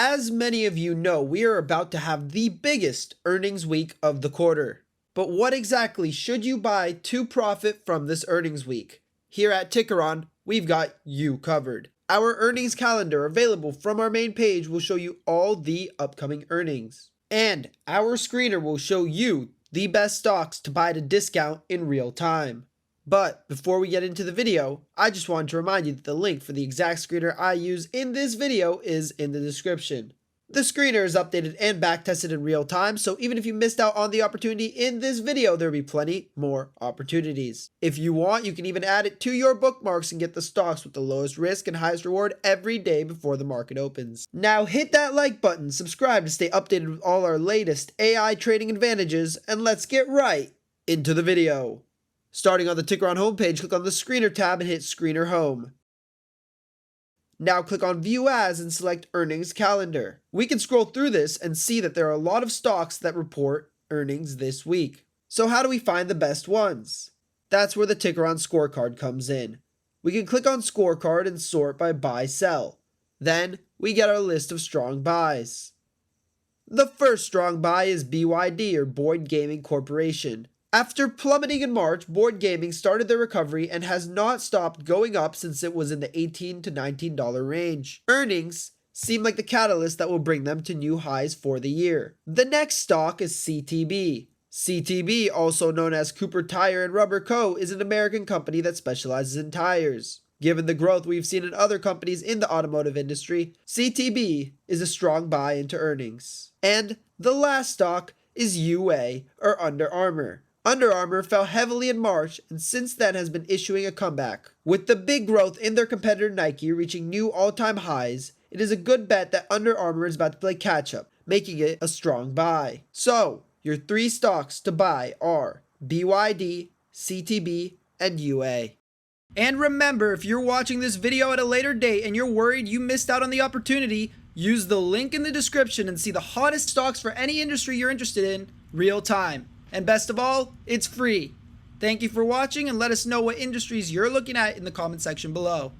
As many of you know, we are about to have the biggest earnings week of the quarter. But what exactly should you buy to profit from this earnings week? Here at Tickeron, we've got you covered. Our earnings calendar available from our main page will show you all the upcoming earnings. And our screener will show you the best stocks to buy at a discount in real time. But before we get into the video, I just wanted to remind you that the link for the exact screener I use in this video is in the description. The screener is updated and backtested in real time, so even if you missed out on the opportunity in this video, there will be plenty more opportunities. If you want, you can even add it to your bookmarks and get the stocks with the lowest risk and highest reward every day before the market opens. Now hit that like button, subscribe to stay updated with all our latest AI trading advantages, and let's get right into the video. Starting on the Tickeron homepage, click on the Screener tab and hit Screener Home. Now click on View As and select Earnings Calendar. We can scroll through this and see that there are a lot of stocks that report earnings this week. So how do we find the best ones? That's where the Tickeron scorecard comes in. We can click on Scorecard and sort by Buy Sell. Then we get our list of strong buys. The first strong buy is BYD, or Boyd Gaming Corporation. After plummeting in March, Boyd Gaming started their recovery and has not stopped going up since it was in the $18 to $19 range. Earnings seem like the catalyst that will bring them to new highs for the year. The next stock is CTB. CTB, also known as Cooper Tire and Rubber Co., is an American company that specializes in tires. Given the growth we've seen in other companies in the automotive industry, CTB is a strong buy into earnings. And the last stock is UA, or Under Armour. Under Armour fell heavily in March and since then has been issuing a comeback. With the big growth in their competitor Nike reaching new all-time highs, it is a good bet that Under Armour is about to play catch-up, making it a strong buy. So, your three stocks to buy are BYD, CTB, and UA. And remember, if you're watching this video at a later date and you're worried you missed out on the opportunity, use the link in the description and see the hottest stocks for any industry you're interested in real time. And best of all, it's free. Thank you for watching and let us know what industries you're looking at in the comment section below.